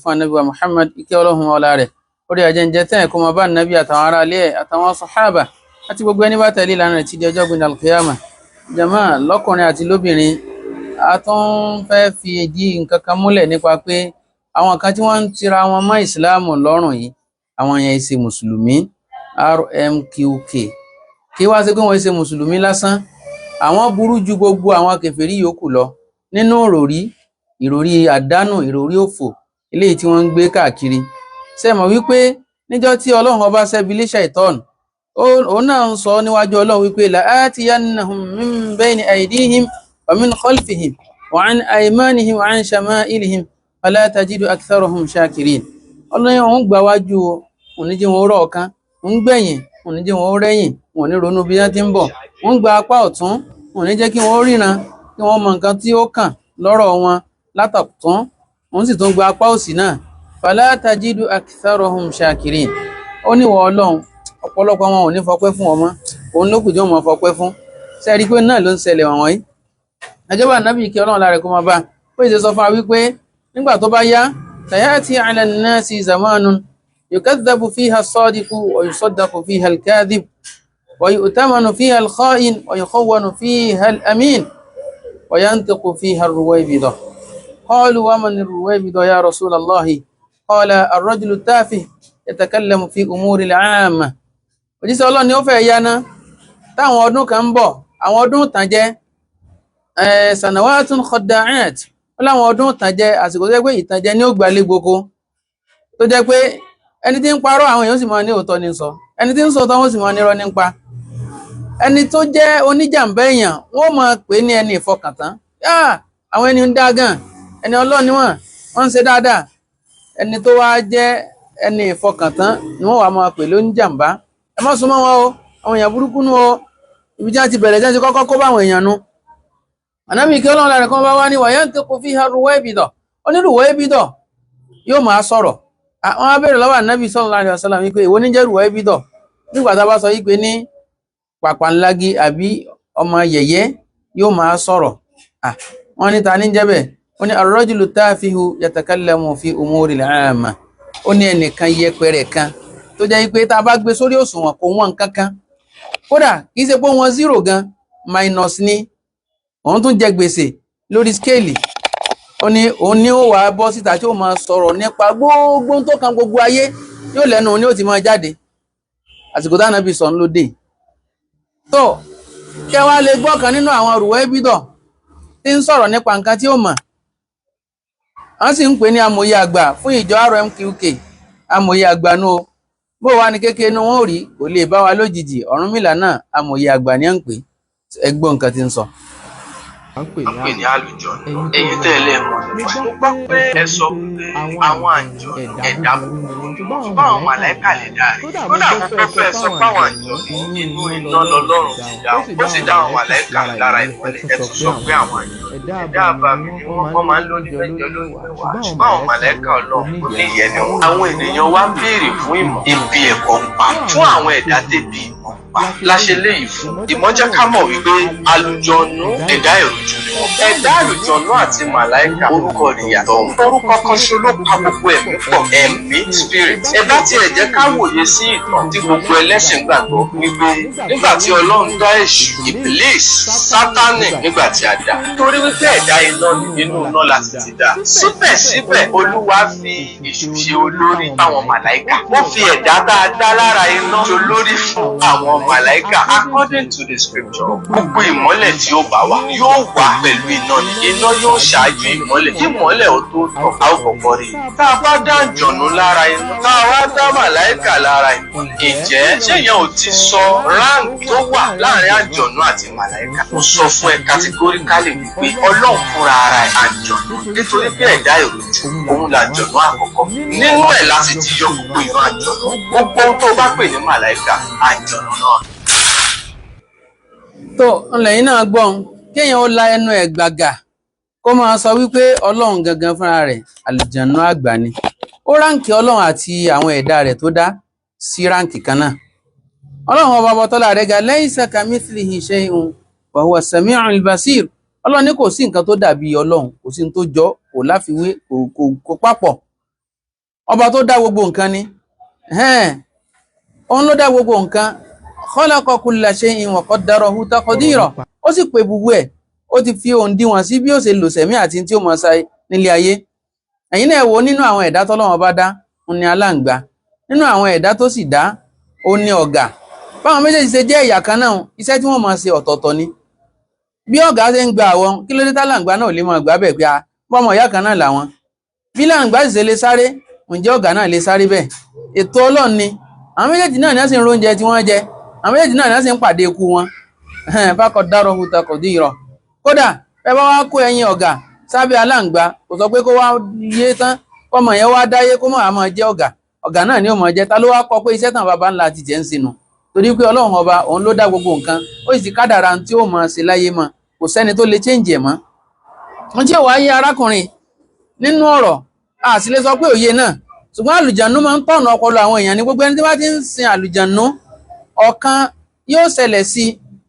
fún Ànábì wa Muhammad ike Ọlọ́run ọlá rẹ̀ orí ajẹ́njẹ́ tẹ́ kó máa bá Ànábì àtàwọn ará ilé àtàwọn sàhábà àti gbogbo ẹni bá tẹ̀lé ìlànà rẹ̀ tí di ọjọ́ gbìndà al-qiyamah. Jàmáà lọ́kùnrin àti lóbìnrin a tún fẹ́ fi ìdí nǹkan kan múlẹ̀ nípa pé àwọn kan tí wọ́n ń tira wọn mọ́ ìsìláàmù lọ́rùn yìí àwọn yẹn ṣe mùsùlùmí RMQK kí wá sí pé wọ́n ṣe mùsùlùmí lásán àwọn burú ju gbogbo àwọn kèfèrí yòókù lọ nínú ìròrí àdánù ìròrí òfò eléyìí tí wọ́n ń gbé káàkiri. Ṣé mọ̀ wípé níjọ́ tí Ọlọ́run ọba ṣẹ́bi lé Ṣàítánì òun náà ń sọ níwájú Ọlọ́run wípé la'atiyannahum min bayni aydihim wa min khalfihim wa an aymanihim wa an shama'ilihim fala tajidu aktharahum shakirin. Ọlọ́run òun gbà wájú òun ní jẹ́ wọn rọ̀ ọ̀kan òun gbẹ̀yìn òun ní jẹ́ wọn rẹ́yìn wọn ní ronú bí wọ́n ti ń bọ̀ òun gba apá ọ̀tún òun ní jẹ́ kí wọ́n ríran kí wọ́n mọ nǹkan tí ó kàn lọ́rọ̀ wọn látọ̀tún òun sì tún gba apá òsì náà fala tajidu aktharahum shakirin. Ó ní wọ́n Ọlọ́run ọ̀pọ̀lọpọ̀ wọn ò ní fọpẹ́ fún ọmọ òun ló kù jọ mọ́ fọpẹ́ fún. Ṣé rí pé náà ló ń ṣẹlẹ̀ wọ̀nyí ẹjọba Ànábì kí Ọlọ́run lára kó máa bá pé ìṣe sọ fún wa wípé nígbà tó bá yá sayati ala nnasi zamanun yukadhabu fiha as-sadiqu wa yusaddaqu fiha al-kadhib wa yu'tamanu fiha al-kha'in wa yukhawwanu fiha al-amin wa yantiqu fiha ar-ruwaybidah. qalu wa man ar-ruwaybidah ya rasulallahi qala ar-rajulu at-tafih yatakallamu fi umuri al-'amma. Òjíṣẹ́ Ọlọ́run ni ó fẹ́ yáná táwọn ọdún kan ń bọ̀ àwọn ọdún ìtànjẹ sanawatun khadda'at wọ́n láwọn ọdún ìtànjẹ àsìkò tó jẹ́ pé ìtànjẹ ní ó gbalé gboko tó jẹ́ pé ẹni tí ń parọ́ àwọn èèyàn sì máa ní òótọ́ ní sọ ẹni tí ń sọ tọ́wọ́ sì máa nírọ́ nípa ẹni tó jẹ́ oníjàmbá èèyàn wọ́n máa pè ní ẹni ìfọkàntán àwọn ẹni ń dá gan ẹni Ọlọ́run ni wọ́n ń ṣe dáadáa ẹni tó wá jẹ́ ẹni ìfọkàntán ni wọ́n wá máa pè lóníjàmbá ẹ má súnmọ́ wọn o àwọn èèyàn burúkú nù o ibi tí wọ́n ti bẹ̀rẹ̀ jẹ́ ti kọ́kọ́ kó bá àwọn èèyàn nu. Ànábì kí Ọlọ́run lára kan bá wá ní wa yantiqu fiha ar-ruwaybidah onírùwaybidah yóò máa sọ̀rọ̀ àwọn á bẹ̀rẹ̀ lọ́wọ́ Ànábì sallallahu alaihi wasallam wípé ìwọ ní jẹ́ ruwaybidah nígbà tá a bá sọ wípé ní pàpàǹlági àbí ọmọ yẹ̀yẹ́ yóò máa sọ̀rọ̀ wọ́n ní ta ní jẹ́ bẹ́ẹ̀ ó ní ar-rajulu tafihu yatakallamu fi umuri al-'amma ó ní ẹnìkan yẹpẹrẹ kan tó jẹ́ wípé tá a bá gbé sórí òṣùwọ̀n kò wọ́n kankan kódà kìí ṣe pé wọ́n zero gan minus ni òun tún jẹ gbèsè lórí skéèlì òun ní ó wà bọ́ síta tí ó máa sọ̀rọ̀ nípa gbogbo tó kan gbogbo ayé yóò lẹ́nu ní ó ti máa jáde àsìkò tí Ànábì sọ ló dé tó kẹ́ wá lè gbọ́ kan nínú àwọn ruwaybidah tí ń sọ̀rọ̀ nípa nǹkan tí ó mọ̀ wọ́n sì ń pè ní amòye àgbà fún ìjọ RMQK amòye àgbà nù o bó wá ní kékeré ní wọn ò rí kò lè bá wa lójijì Ọ̀rúnmìlà náà amòye àgbà ní à ń pè ẹgbọ́n nǹkan tí ń sọ. à ń pè ní àlùjọ ẹ̀yin tẹ́lẹ̀ mọ̀ mo gbọ́ pé ẹ sọ pé àwọn àjọ ẹ̀dá búburú ṣùgbọ́n àwọn màláíkà lè dárí kódà mo fẹ́ fẹ́ sọ pé àwọn àjọ inú iná lọ́lọ́run ti dá ó sì dá àwọn màláíkà lára ìmọ́lẹ̀ ẹ tún sọ pé àwọn àjọ ẹ̀dá àbàmì ni wọ́n máa ń lò ní mẹ́jọ lórí mẹ́wàá ṣùgbọ́n àwọn màláíkà Ọlọ́run kò ní ìyẹn ni wọn. àwọn ènìyàn wá ń béèrè fún ìmọ̀ ibi ẹ̀kọ́ ń pa fún àwọn ẹ̀dá débi ìmọ̀ pa láṣẹ léyìí fún ìmọ̀ jẹ́ ká mọ̀ wípé àlùjọ̀nnú ẹ̀dá ìrújú ni wọ́n. ẹ̀dá àlùjọ̀nnú àti màláíkà orúkọ nìyàtọ̀ orúkọ kan ṣe ló pa gbogbo ẹ̀mí pọ̀ ẹ̀mí spirit. ẹ̀dá tiẹ̀ jẹ́ ká wòye sí ìtàn tí gbogbo ẹlẹ́sìn gbàgbọ́ wípé nígbà tí Ọlọ́run dá èṣù Iblis Sátánì nígbà tí a dá torí wípé ẹ̀dá iná nínú iná láti ti dá síbẹ̀síbẹ̀ Olúwa fi èṣù ṣe olórí fáwọn màláíkà wọ́n fi ẹ̀dá dáadáa lára iná ṣe olórí fún àwọn màláíkà according to the scripture gbogbo ìmọ́lẹ̀ tí ó bá wà yóò wà pẹ̀lú iná ni iná yóò ṣáájú ìmọ́lẹ̀ kí ìmọ́lẹ̀ ó tó tàn á ó kọ́kọ́ rí tá a bá dá àjọ̀nú lára iná tá a wá dá màláíkà lára ìmọ́lẹ̀ ìjẹ́ ṣéyàn ò ti sọ rank tó wà láàrin àjọ̀nú àti màláíkà mo sọ fún ẹ categorically wípé Ọlọ́run fúnra ara ẹ̀ àjọ̀nú nítorí pé ẹ̀dá ìrújú òun làjọ̀nú àkọ́kọ́ nínú ẹ̀ láti ti yọ gbogbo ìran àjọ̀nú gbogbo ohun tó bá pè ní màláíkà àjọ̀nú náà. tó ọlẹ́yìn náà gbọ́n kéèyàn ó la ẹnu ẹ̀ gbàgà kó máa sọ wípé Ọlọ́run gangan fúnra rẹ̀ àlùjànnú àgbà ni ó ráǹkì Ọlọ́run àti àwọn ẹ̀dá rẹ̀ tó dá sí ráǹkì kan náà. Ọlọ́run ọba bọ́tọ́lá rẹ̀ ga laysa kamithlihi shay'un wa huwa as-sami'ul basir. Ọlọ́run ní kò sí nǹkan tó dàbí Ọlọ́run kò sí nǹkan tó jọ kò láfiwé kò papọ̀ ọba tó dá gbogbo nǹkan ni òun ló dá gbogbo nǹkan khalaqa kulla shay'in wa qaddarahu taqdira ó sì pè gbogbo ẹ̀ ó ti fi òǹdíwọ̀n sí bí ó ṣe lò sẹ̀mí àti tí ó mọ̀ ṣe nílé ayé ẹ̀yin náà wò nínú àwọn ẹ̀dá tọ́lọ́run bá dá òun ni aláǹgbá nínú àwọn ẹ̀dá tó sì dá òun ni ọ̀gà báwọn méjèèjì ṣe jẹ́ ẹ̀yà kan náà iṣẹ́ tí wọ́n máa ṣe ọ̀tọ̀ọ̀tọ̀ ni bí ọ̀gá ṣe ń gba àwọn kí ló dé táláǹgbá náà lè máa gbà bẹ́ẹ̀ pé bọ́mọ ìyá kan náà làwọn bí láǹgbá sì ṣe lè sáré ǹjẹ́ ọ̀gá náà lè sáré bẹ́ẹ̀ ètò Ọlọ́run ni àwọn méjèèjì náà ní wọ́n sì ń róúnjẹ tí wọ́n jẹ àwọn méjèèjì náà ní wọ́n sì ń pàdé ikú wọn faqaddarahu taqdira kódà ẹ bá wá kó ẹyin ọ̀gá sábẹ́ aláǹgbá kò sọ pé kó wá yé tán kọ́mọ yẹn wá dáyé kó mọ̀ àmọ́ jẹ́ ọ̀gá náà ni ó mọ̀ jẹ́ ta ló wá kọ pé iṣẹ́ tàn bàbá ńlá ti jẹ́ ń sinú torí pé Ọlọ́run ọba òun ló dá gbogbo nǹkan ó sì kádàrá tí ó mọ̀ ṣe láyé mọ́ kò sẹ́ni tó lè change ẹ̀ mọ́ wọ́n tí ò wá yé arákùnrin nínú ọ̀rọ̀ a sì lè sọ pé òye náà ṣùgbọ́n àlùjànnú máa ń tọ̀nà ọpọlọ àwọn èèyàn ní gbogbo ẹni tí wọ́n ti ń sin àlùjànnú ọ̀kan yóò ṣẹlẹ̀ sí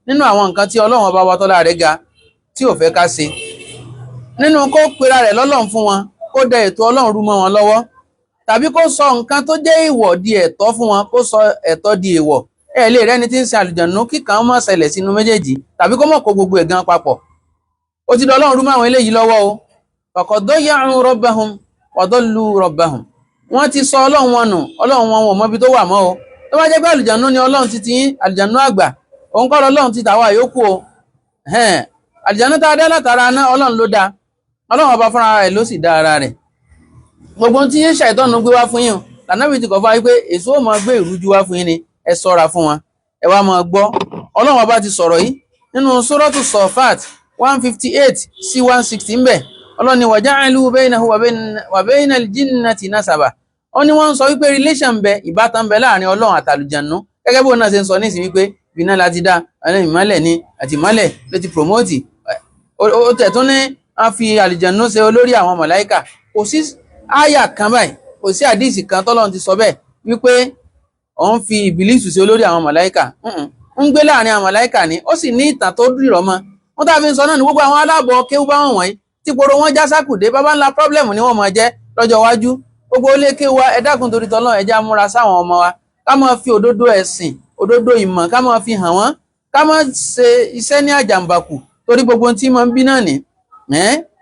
nínú àwọn nǹkan tí Ọlọ́run ọba wa tọ́lá rẹ̀ ga tí ò fẹ́ ká ṣe nínú kó pera rẹ̀ lọ́lọ́run fún wọn kó dẹ ètò Ọlọ́run rú mọ́ wọn lọ́wọ́ tàbí kó sọ nǹkan tó jẹ́ ìwọ̀ di ẹ̀tọ́ fún wọn kó sọ ẹ̀tọ́ di èèwọ̀ ẹ lè rẹ́ni tí ń sin àlùjànnú kíkan má ṣẹlẹ̀ sínú méjèèjì tàbí kó mọ̀ kó gbogbo ẹ̀ gan papọ̀ ó ti dọ Ọlọ́run rú mọ́ àwọn eléyìí lọ́wọ́ o faqad dayya'u rabbahum wa dallu rabbahum wọ́n ti sọ Ọlọ́run wọn nù Ọlọ́run wọn ò mọbi tó wà mọ́ o tó bá jẹ́ pé àlùjànnú ni Ọlọ́run ti ti àlùjànnú àgbà òun kọ́ Ọlọ́run ti tàwa yòókù o àlùjànnú tá a dá látara náà Ọlọ́run ló dá Ọlọ́run ọba fúnra rẹ̀ ló sì dá ara rẹ̀ gbogbo tí ṣàìtọ́nù gbé wá fún yín lànàbì ti kọ̀ fún wa pé èso ò máa gbé ìrújú wá fún yín ni ẹ ṣọ́ra fún wọn ẹ wá máa gbọ́ Ọlọ́run ọba ti sọ̀rọ̀ yìí nínú Suratu Safat 158 sí 160 ńbẹ̀ Ọlọ́run ni waja'alu bainahu wa bainal jinnati nasaba ó ní wọ́n ń sọ wípé relation bẹ ìbátan bẹ láàrin Ọlọ́run àtàlùjànnú gẹ́gẹ́ bó náà ṣe ń sọ nísìnyí wípé bìnà láti dá ìmọ́lẹ̀ ni àti ìmọ́lẹ̀ ló ti promote ó tẹ̀ tún ní a fi àlùjànnú ṣe olórí àwọn màláíkà kò sí áyà kan báyìí kò sí àdíìsì kan tọ́lọ́run ti sọ bẹ́ẹ̀ wípé òun fi ìbílísù ṣe olórí àwọn màláíkà ń gbé láàrin àwọn màláíkà ni ó sì ní ìtàn tó dìrọ̀ mọ́ wọ́n tàbí ń sọ náà ní gbogbo àwọn aláàbọ̀ kéwú bá wọn wọ̀nyí tí gbogbo wọn já sákùdé bàbá ńlá problem ni wọ́n máa jẹ́ lọ́jọ́ iwájú gbogbo ilé kéwú wa ẹ dákun torí tọ́lọ́run ẹ já múra sáwọn ọmọ wa ká máa fi òdodo ẹ̀sìn òdodo ìmọ̀ ká máa fi hàn wọ́n ká máa ṣe iṣẹ́ ní àjàmbàkù torí gbogbo tí máa ń bí náà ní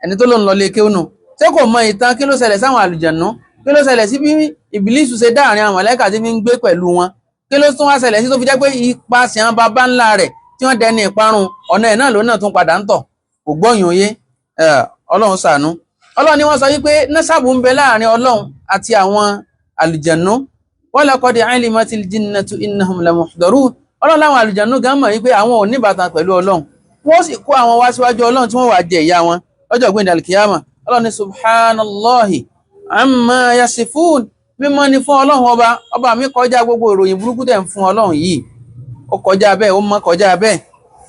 ẹni tó ló ń lọ lé kéwú nù ṣé kò mọ ìtàn kí ló ṣẹlẹ̀ sáwọn àlùjànnú kí ló ṣẹlẹ̀ sí bí ìbílísù ṣe dáàrin àwọn màláíkà tí fi ń gbé pẹ̀lú wọn kí ló tún wá ṣẹlẹ̀ sí tó fi jẹ́ pé ipasẹ̀ àwọn baba ńlá rẹ̀ tí wọ́n dẹni ìparun ọ̀nà ẹ̀ náà ló náà tún padà ń tọ̀ kò gbọ́yìn òye Ọlọ́run ṣàánú Ọlọ́run ni wọ́n sọ wípé násàbù ń bẹ láàrin Ọlọ́run àti àwọn àlùjànnú wa laqad alimatil jinnatu innahum lamuhdharun Ọlọ́run láwọn àlùjànnú gan mọ̀ wípé àwọn ò ní ìbátan pẹ̀lú Ọlọ́run wọ́n sì kó àwọn wá síwájú Ọlọ́run tí wọ́n wà jẹ ìyà wọn lọ́jọ́ gbẹ̀ndẹ̀ alkiyama Ọlọ́run ni subhanallahi amma yasifun mímọ́ ni fún Ọlọ́run ọba mi kọjá gbogbo ìròyìn burúkú tẹ̀ ń fún Ọlọ́run yìí ó kọjá bẹ́ẹ̀ ó mọ́ kọjá bẹ́ẹ̀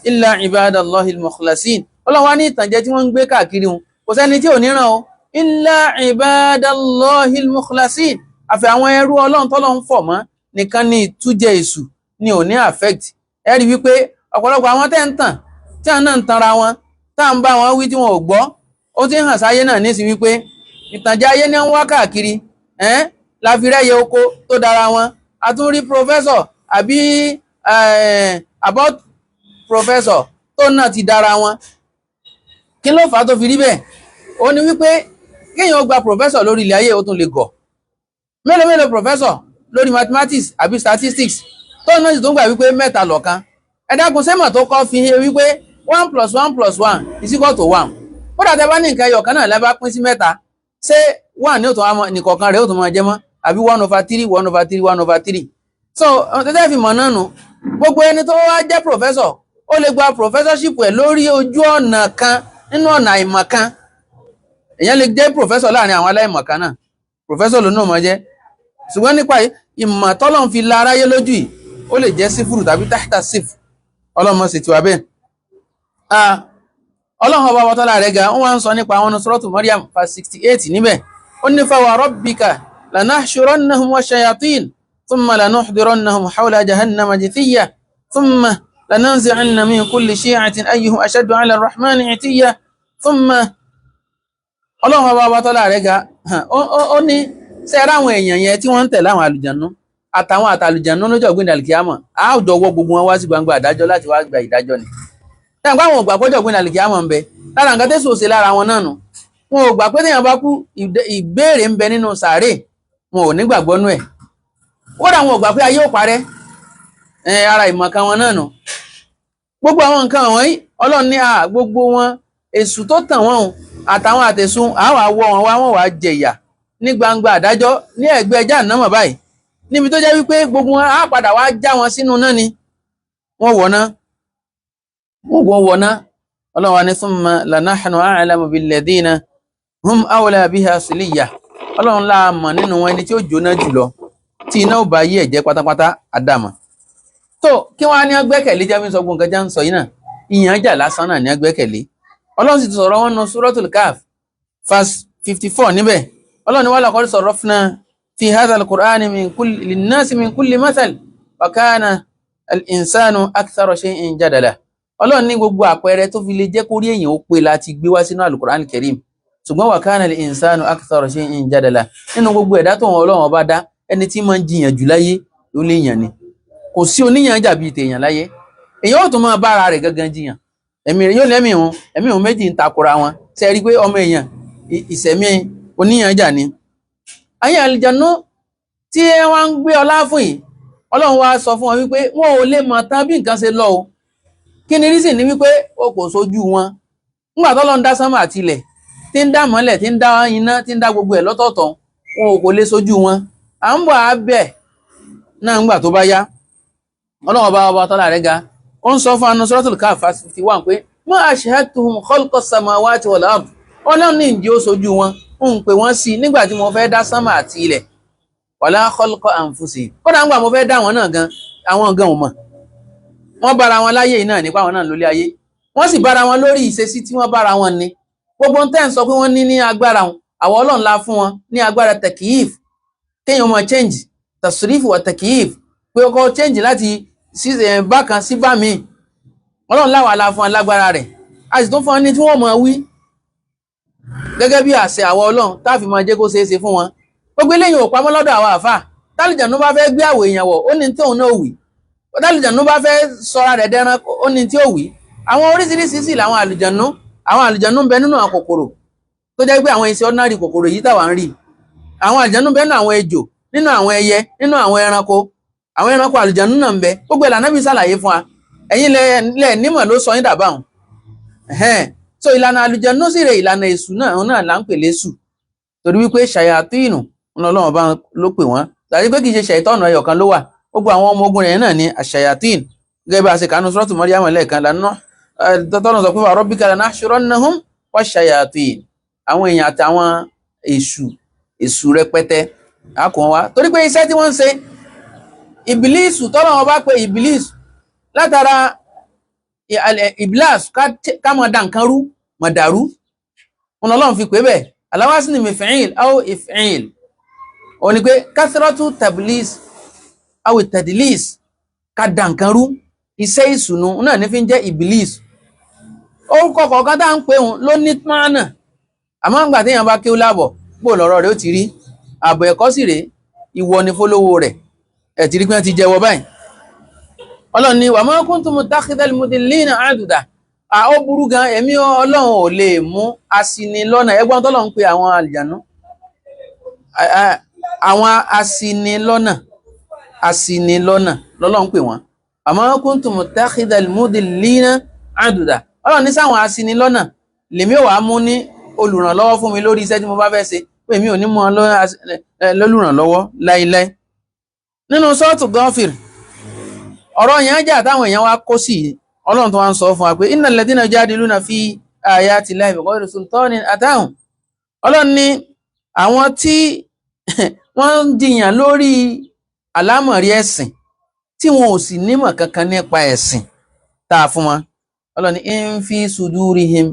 illa ibadallahil mukhlasin Ọlọ́run wá ní ìtànjẹ tí wọ́n ń gbé káàkiri wọn kò sẹ́ni tí ò ní ràn ó illa ibadallahil mukhlasin àfi àwọn ẹrú Ọlọ́run tọ́lọ́run fọ̀ mọ́ nìkan ní ìtújẹ èṣù ni ò ní affect ẹ rí wípé ọ̀pọ̀lọpọ̀ àwọn tẹ́ ń tàn tí àwọn náà ń tanra wọn tá à ń bá wọn wí tí wọn ò gbọ́ ó ti ń hàn sáyé náà ní sí wípé ìtànjẹ ayé ní ń wá káàkiri la fi rẹ́yẹ oko tó dára wọn a tún rí professor àbí about professor tó náà ti dára wọn kí ló fà á tó fi rí bẹ́ẹ̀ ó ní wípé kéèyàn ó gba professor lórí ilẹ̀ ayé ó tún lè gọ̀ mélòó professor lórí mathematics àbí statistics tó náà sì tún gbà wípé mẹ́ta lọ̀kan ẹ dákun sẹ́mọ̀ tó kọ́ fi hẹ́ wípé 1 + 1 + 1 is equal to 1 ó dàtẹ́ bá ní nǹkan ẹyọ kan náà lẹ́bá pín sí mẹ́ta ṣé 1 ní òtún àmọ́ nìkọ̀ọ̀kan rẹ̀ ó tún máa jẹ́ mọ́ àbí 1/3 1/3 1/3 so tẹ́tẹ́ fi mọ̀ náà nù gbogbo ẹni tó wá jẹ́ professor ó lè gba professorship ẹ̀ lórí ojú ọ̀nà kan nínú ọ̀nà àìmọ̀ kan èèyàn lè jẹ́ professor láàrin àwọn aláìmọ̀ kan náà professor ló náà mọ̀ jẹ́ ṣùgbọ́n nípa ìmọ̀ tọ́lọ́run fi la aráyé lójú yìí ó lè jẹ́ sífùrù tàbí tahta sífù ọlọ́mọ sì ti wà bẹ́ẹ̀ ọlọ́run ọba wọ́tọ́lá rẹ̀ ga wọ́n ń sọ nípa àwọn Suratu Maryam 68 níbẹ̀ ó ní fa wa rabbika lanahshurannahum wa shayatin thumma lanuhdirannahum hawla jahannama jithiya thumma lananzi'anna min kulli shi'atin ayyuhum ashaddu 'ala ar-rahmani 'itiyya thumma ọlọ́run ọba wọ́tọ́lá rẹ̀ ga ó ní ṣé ẹ ráwọn èèyàn yẹn tí wọ́n ń tẹ̀lé àwọn àlùjànnú àtàwọn àtàlùjànnú lọ́jọ́ gbé dàlùkìyàmọ̀ á jọ wọ́ gbogbo wọn wá sí gbangba àdájọ́ láti wá gba ìdájọ́ ni. táwọn àwọn ògbà pọ́jọ́ gbé dàlùkìyàmọ̀ ń bẹ lára nǹkan tẹ́sù òsè lára wọn náà nù. wọn ò gbà pé téèyàn bá kú ìbéèrè ń bẹ nínú sàárè, wọn ò nígbàgbọ́ nú ẹ̀. kódà wọn ò gbà pé ayé ò parẹ́, ara ìmọ̀kan wọn náà nù. gbogbo àwọn nǹkan wọ̀nyí Ọlọ́run ní gbogbo wọn èṣù tó tàn wọ́n àtàwọn àtẹ̀sùn àwọn àwọ̀ wọn wá wọn wá jẹ ìyà ní gbangba àdájọ́ ní ẹ̀gbẹ́ Jahannama báyìí, níbi tó jẹ́ wípé gbogbo wọn á padà wá já wọn sínú náà ni wọ́n wọ̀ná. Ọlọ́run wa ní thumma lanahnu a'lamu billadhina hum awla biha siliyya. Ọlọ́run la mọ̀ nínú wọn ẹni tí ó jóná jùlọ tí iná ò bá yí ẹ̀jẹ̀ pátápátá àdàmọ̀. tó kí wọ́n á ní agbẹ́kẹ̀lé jẹ́ mi sọ gbọ́n nǹkan já ń sọ yìí náà, ìyàn jà lásán náà ní agbẹ́kẹ̀lé. Ọlọ́run sì ti sọ̀rọ̀ wọn nù Suratul Kahf verse 54 níbẹ̀. Ọlọ́run ní wa laqad sarrafna fi hadha al-Qur'ani linnasi min kulli mathal wa kana al-insanu akthara shay'in jadala. Ọlọ́run ní gbogbo àpẹẹrẹ tó fi lè jẹ́ kórí èèyàn ó pé láti gbé wá sínú al-Qur'an al-Karim, ṣùgbọ́n wa kana al-insanu akthara shay'in jadala. nínú gbogbo ẹ̀dá tó wọn Ọlọ́run ọba dá, ẹni tí máa ń jiyàn jù láyé ló lè yàn ni. kò sí oníyàn jà bíi tèèyàn láyé. èèyàn ó tún máa bára rẹ̀ gangan jiyàn, ẹ̀mí rẹ̀ yóò lẹ́mìí òun méjì ń takora wọn. ṣe rí i pé ọmọ èèyàn ìṣẹ̀mí oníyàn jà ni. ayé àlùjànnú tí wọ́n ń gbé ọlá fún yìí, Ọlọ́run wá sọ fún wọn wípé wọn ò lè mọ̀ tán bí nǹkan ṣe lọ o. kí ni rísì ní wípé o kò sojú wọn. nígbà t'Ọlọ́run dá sánmà àti ilẹ̀, tí ń dá mọ́lẹ̀, tí ń dá iná, tí ń dá gbogbo ẹ̀ lọ́tọ̀ọ̀tọ̀, wọn ò kò lè sojú wọn. à ń bọ̀ á bẹ̀ náà ńgbà tó bá yá. Ọlọ́run ọba tọ́lá rẹ̀ ga ó ń sọ fún anu Suratul Kahf 51 pé ma ashhadtuhum khalqa samawati wal ard. Ọlọ́run ní ìdí ó sojú wọn ń pè wọ́n sí nígbà tí mo fẹ́ dá sánmà àti ilẹ̀, wala khalqa anfusihim. kódà ńgbà mo fẹ́ dá wọn náà gan, àwọn gan ò mọ̀. wọ́n bára wọn láyé yìí náà nípa àwọn náà lólé ayé, wọ́n sì bára wọn lórí ìṣesí tí wọ́n bára wọn ní. gbogbo ń tẹ́ ń sọ pé wọ́n ní agbára wọn, àwọn Ọlọ́run la fún wọn ní agbára takyif, kéèyàn mọ̀ change tasrif wa takyif, pé ọkọ̀ change láti bákan sí bá mi. Ọlọ́run láwa la fún alágbára rẹ̀, a sì tún fún wọn ní tí wọ́n mọ̀ wí gẹ́gẹ́ bí àṣẹ àwọn Ọlọ́run táàfin máa jẹ́ kó ṣeé ṣe fún wọn. gbogbo eléyìí ò pamọ́ lọ́dọ̀ àwọn àfà. tálùjànnú bá fẹ́ gbé àwọ̀ èèyàn wọ̀, ó ní tí òun náà wí. tálùjànnú bá fẹ́ sọra rẹ̀ dẹran, ó ní tí ó wí. àwọn oríṣiríṣi sì làwọn àlùjànnú ń bẹ nínú àwọn kòkòrò tó jẹ́ pé àwọn iṣẹ́ ordinary kòkòrò yìí táwa ń rí. àwọn àlùjànnú ń bẹ nínú àwọn ejò, nínú àwọn ẹyẹ, nínú àwọn ẹranko. àwọn ẹranko àlùjànnú náà ń bẹ. gbogbo ẹ̀ l'Ànábì ṣàlàyé fún wa. ẹ̀yin lẹ̀ nímọ̀ ló sọ yín dà báwọn. so ìlànà àlùjànnú sì rè ìlànà èṣù náà là ń pè lésù, torí wípé ṣàyàtínù Ọlọ́run bá ló pè wọ́n. tàbí pé kì í ṣe ṣàìtọ́nù ẹyọ kan ló wà, gbogbo àwọn ọmọ ogun rẹ̀ náà ní àṣàyàtín. gẹ́gẹ́ bá a ṣe kànú Suratu Maryam lẹ́ẹ̀kan lánàá, tọ́nà sọ pé wa rabbika lanahshurannahum wash-shayatin. àwọn èèyàn àtàwọn èṣù rẹpẹtẹ á kó wọn wá, torí pé iṣẹ́ tí wọ́n ń ṣe ìbílísù, tọ́lọ́run bá pe ìbílísù látara ìbílàs ká mọ̀ dá nǹkan rú mọ̀ dàrú, wọn Ọlọ́run fi pé bẹ́ẹ̀. aláwásí ni mif'il aw if'il, ó ní pé kathratu tablis aw tadlis, ká dá nǹkan rú. iṣẹ́ ìsùnú náà ní fi ń jẹ́ ìbílísù. orúkọ kọ̀ọ̀kan tá à ń pè wọn ló ní mánà, àmọ́ ńgbà téèyàn bá kéwú láàbọ̀ bó lọ́rọ̀ rẹ̀ ó ti rí. ààbọ̀ ẹ̀kọ́ sì rèé, ìwọ ni fólówó rẹ̀. ẹ̀ ti rí pé wọ́n ti jẹ́wọ́ báyìí. Ọlọ́run ní wa ma kuntu muttakhidhal mudillina aduda. ó burú gan, ẹ̀mí Ọlọ́run ò lè mú aṣinilọ́nà. ẹgbọ́n tọ́lọ́run ń pe àwọn àlùjànnú, àwọn aṣinilọ́nà lọ́lọ́run pè wọ́n. wa ma kuntu muttakhidhal mudillina aduda. Ọlọ́run ní sáwọn aṣinilọ́nà lèmi ò wá mú ní olùrànlọ́wọ́ fún mi lórí iṣẹ́ tí mo bá fẹ́ ṣe, pé mi ò ní mú lólùrànlọ́wọ́ láíláí. nínú Suratu Ghafir, ọ̀rọ̀ yẹn jà táwọn èèyàn wá kó sí. Ọlọ́run tó wá ń sọ fún wa pé innal ladhina yujadiluna fi ayati llahi bighayri sultanin atahum. Ọlọ́run ní àwọn tí wọ́n ń jiyàn lórí àlámọ̀rí ẹ̀sìn tí wọn ò sì nímọ̀ kankan nípa ẹ̀sìn tá a fún wọn. Ọlọ́run ní in fi sudurihim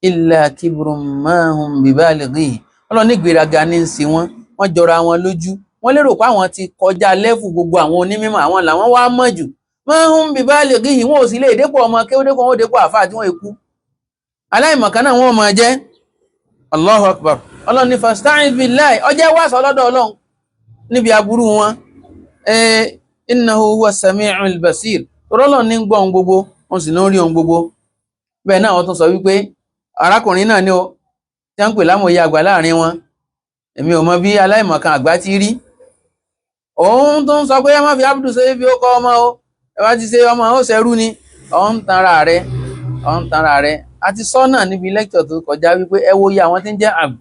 illa kibrun ma hum bibalighi. Ọlọ́run ní ìgbéraga ní ń ṣe wọ́n jọra wọn lójú. wọ́n lérò pé àwọn ti kọjá lẹ́fù gbogbo àwọn onímọ̀, àwọn làwọn wá mọ̀ jù. ma hum bibalighi, wọn ò sì lè dépò ọmọ kéwọ́dépò wọn ó dépò àfáà tí wọ́n ikú. aláìmọ̀kan náà wọ́n máa jẹ́. Allahu akbar. Ọlọ́run ní fasta'iz billahi, ọjẹ́ wàásù ọlọ́dọ̀ Ọlọ́run níbi aburú wọn. Innahu huwa sami'ul basir, Ọlọ́run ní gbọ́ ohun gbogbo, wọ́n sì ní rí ohun gbogbo. Bẹ́ẹ̀ náà wọ́n tún sọ wípé arákùnrin náà ni ó tí wọ́n ń pè lámòye àgbà láàrin wọn, èmi ò mọ bí aláìmọ̀kan àgbà ti rí. Òun tó ń sọ pé ẹ má fi Abdu ṣe bí ó kọ́ ọmọ o, ẹ bá ti ṣe ọmọ ó ṣẹrú ni, ọ̀hún tanra rẹ̀. A ti sọ náà níbi lẹ́kítọ̀ tó kọjá wípé ẹ wo iye àwọn tí ń jẹ́ abd,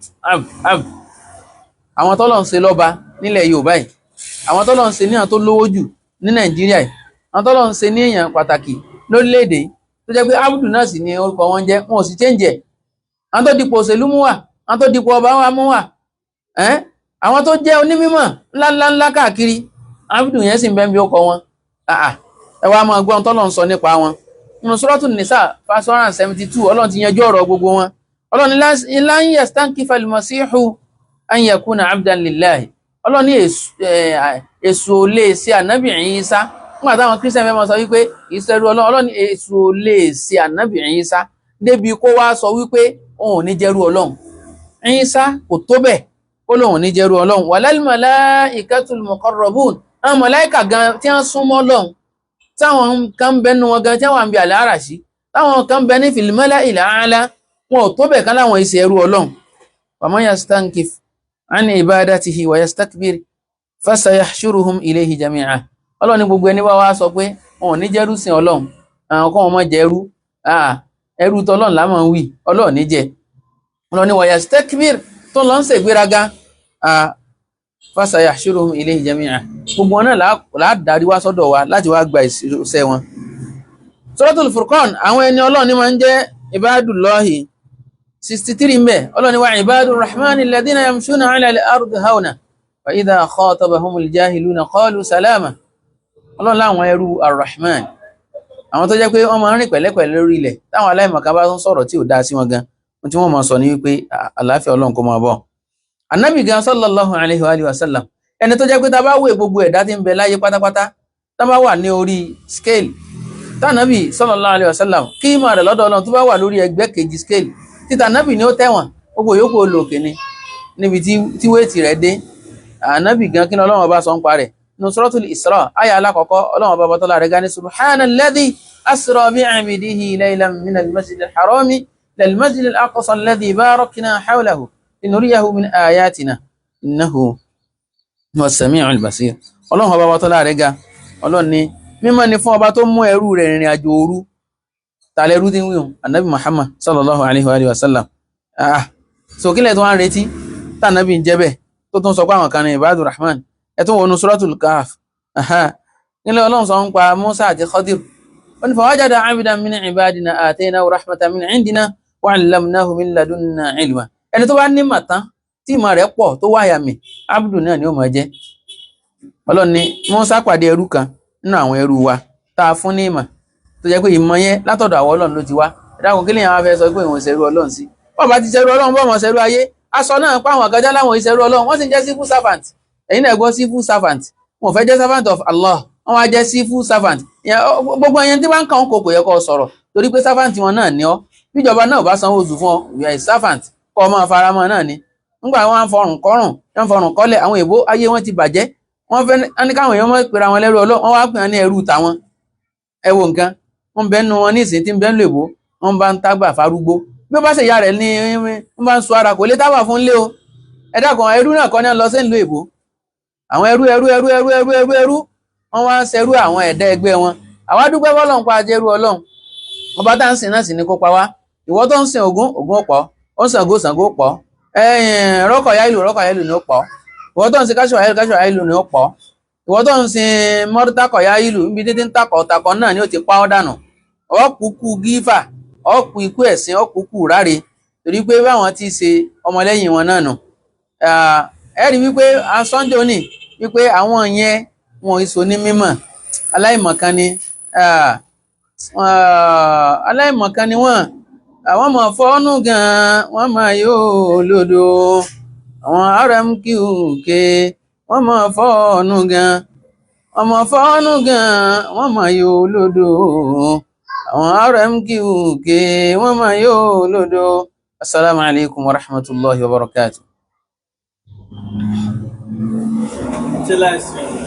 àwọn tọ́lọ̀ ń ṣe lọ́ba nílẹ̀ Yorùbá yìí, àwọn tọ́lọ̀ ń ṣe ní àwọn tó lówó jù ní Nàìjíríà yìí, àwọn tọ́lọ̀ ń ṣe ní èèyàn pàtàkì lórílẹ̀-èdè tó jẹ́ pé Abdu náà sì ni orúkọ wọn jẹ́, wọn ò sì change ẹ̀. Àwọn tó dipò òṣèlú mú wà, àwọn tó dipò ọba wa mú wà, àwọn tó jẹ́ onímímọ̀ ńláńlá káàkiri, Abdu yẹn sì ń bẹ bí ó kọ wọn. Ẹ wá máa gbọ́ ohun tọ́lọ̀ ń sọ nípa wọn nínú Suratul Nisa verse 172. Ọlọ́run ti yanjú ọ̀rọ̀ gbogbo wọn. Ọlọ́run lan yastankifa al-masihu an yakuna abdan lillahi. Ọlọ́run ní èṣù ò lè ṣe ànábì Ìsá. Nígbà táwọn Christian fẹ́ máa sọ wípé ìṣẹ́rú Ọlọ́run ní èṣù ò lè ṣe ànábì Ìsá débi kó wá sọ wípé òun ò ní jẹ́rú Ọlọ́run. Ìsá kò tó bẹ́ẹ̀ ó lóun ò ní jẹ́rú Ọlọ́run. Walal malaikatul muqarrabun, àwọn màláíkà gan tí wọ́n súnmọ́ Ọlọ́run, táwọn kan bẹ nínú wọn gan tí wọ́n ń bí al-arshi, táwọn kan bẹ ní fil mala'il a'la, wọn ò tó bẹ́ẹ̀ kan láwọn ìṣe ẹrú Ọlọ́run. Wa man yastankif an ibadatihi wa yastakbir fasayahshuruhum ilayhi jami'a. Ọlọ́run ní gbogbo ẹni wá sọ pé wọn ò ní jẹ́rú sìn Ọlọ́run, àwọn kan wọn mọ̀ jẹ́rú, ẹrú tọ́lọ́run la máa ń wí, Ọlọ́run ní jẹ́. Ọlọ́run ní wa yastakbir tó lọ ń ṣègbéraga, fasayahshuruhum ilayhi jami'a, gbogbo wọn náà láàdárí wá sọ́dọ̀ wa láti wá gba ìṣẹ́ wọn. Suratul Furqan, àwọn ẹni Ọlọ́run ní máa ń jẹ́ ibadullahi 63 ń bẹ. Ọlọ́run ní wa ibadur rahmani alladhina yamshuna 'ala al-ardi hawna wa idha khatabahumul jahiluna qalu salama. Ọlọ́run láwọn ẹrú ar-Rahman, àwọn tó jẹ́ pé wọ́n máa ń rìn pẹ̀lẹ́pẹ̀lẹ́ lórí ilẹ̀, táwọn aláìmọ̀kan bá ń sọ̀rọ̀ tí ò dáa sí wọn gan, tí wọ́n máa sọ ní wípé àlàáfíà Ọlọ́run kó máa bọ̀. Ànábì gan sallallahu alaihi wa sallam, ẹni tó jẹ́ pé tá bá wé gbogbo ẹ̀dá tí ń bẹ láyé pátápátá, tá bá wà ní orí scale, tànábì sallallahu alaihi wa sallam kí ìmọ̀ rẹ̀ lọ́dọ̀ Ọlọ́run tó bá wà lórí ẹgbẹ́ kejì scale, títà ànábì ni ó tẹ̀wọ̀n, gbogbo yòókù olókè ni níbi tí wéètì rẹ̀ dé. Ànábì gan kí ni Ọlọ́run ọba sọ ń parẹ̀ nínú Suratul Isra àyá alákọ̀ọ́kọ́. Ọlọ́run ọba bọ́tọ́lá rẹ̀ gan ní subhanalladhi asra bi'abdihi laylan minal masjidil harami lil masjidil aqsa alladhi barakna hawlahu linuriyahu min ayatina innahu huwas sami'ul basir. Ọlọ́run ọba bọ́tọ́lá rẹ̀ ga, Ọlọ́run ní mímọ́ ni fún ọba tó mú ẹrú rẹ̀ rìnrìn àjò òru. Tàlẹ́rú tí ń wíhun Ànábì Muhammad sallallahu alaihi wa sallam. So kílẹ̀ tó wá ń retí tànábì ń jẹ́ bẹ́ẹ̀ tó tún sọ pé àwọn kan ní ibadur rahman. Ẹ tún wọnú Suratul Kahf, nílẹ̀ Ọlọ́run sọ ń pa Musa àti Khadir. Ó ní fawajada 'abdan min ibadina ataynahu rahmatan min 'indina wa 'allamnahu min ladunna 'ilma. Ẹni tó bá ní màtán tí ìmọ̀ rẹ̀ pọ̀ tó wáyà mi, Abdu náà ni ó máa jẹ́. Ọlọ́run ní Musa pàdé ẹrú kan nínú àwọn ẹrú wa tá a fún ní ìmọ̀ tó jẹ́ pé ìmọ̀ yẹn látọ̀dọ̀ àwọn Ọlọ́run ló ti wá. Ẹ̀dákun kí lèèyàn wá fẹ́ sọ pé ìwọ̀n ìṣẹ́rú Ọlọ́run sí? Wọ́n bá ti ṣẹ́rú Ọlọ́run bọ́ wọn ṣẹ́rú ayé. Aṣọ náà pa àwọn àgájá láwọn ìṣẹ́rú Ọlọ́run, wọ́n sì jẹ́ civil servant. Ẹ̀yin náà gbọ́ civil servant, wọn fẹ́ jẹ́ servant of Allah, wọ́n wá jẹ́ civil servant. Gbogbo ẹyẹn tí wọ́n ń kàn kò yẹ kó sọ̀rọ̀ torí pé servant wọn náà ni ọ́. Bíjọba náà bá sanwó oṣù fún ọ, you are a servant, kọ́ ọmọ faramọ́ náà ni. Nígbà wọn fọrùn kọ́rùn, wọn fọrùn kọ́lẹ̀, àwọn èèbó ayé wọn ti bàjẹ́. Wọ́n fẹ́ ní káwọn èèyàn mọ́ pera wọn lẹ́rú Ọlọ́run, wọ́n wá pè wọn ní ẹrú tàwọn. Ẹ wo nǹkan, wọ́n bẹ́ nu wọn ní ìsìn tí ń bẹ́ ń lò èbó, wọ́n bá ń tágbà farúgbó. Bí ó bá ṣe ìyá rẹ̀ ní wọ́n bá ń sọ ara kò lè tábà fún lé o. Ẹ dákun ẹrú náà kọ́ ní lọ sí ìlú èbó. Àwọn ẹrú wọ́n wá ń ṣẹrú àwọn ẹ̀dá ẹgbẹ́ wọn. Àwa dúpẹ́ fọ́lọ́run pa ajẹ́rú Ọlọ́run. Ọba tá ń sìn náà sì ní kó pa wá. Ìwọ tó ń sìn Ògún ó pọ̀, ó ń Ṣàngó ó pọ̀, Rọ́kọ̀yá ìlú ni ó pọ̀. Ìwọ tó ń sìn Káṣọ̀yá ìlú ni ó pọ̀. Ìwọ tó ń sìn Mọ́rútákọ̀yá ìlú níbi títí ń takọ̀ náà ni ó ti pa ọ́ dànù. Ọ̀kùkù gífà, ọ̀kù ikú ẹ̀sìn, ọ̀kùkù ráre torí pé báwọn ti ṣe ọmọlẹ́yìn wọn náà nù. Ẹ rí wípé Sunday òní wípé àwọn yẹn wọn ìṣò ní mímọ̀, aláìmọ̀kan ni wọ́n. Àwọn mọ̀ fọ́nú gan, wọ́n máa yóò lòdò. Àwọn RMQK wọ́n mọ̀ fọ́nú gan, wọ́n máa yóò lòdò. Àwọn RMQK wọ́n máa yóò lòdò. Assalamu alaikum wa rahmatullahi wa barakatuh. Till I see.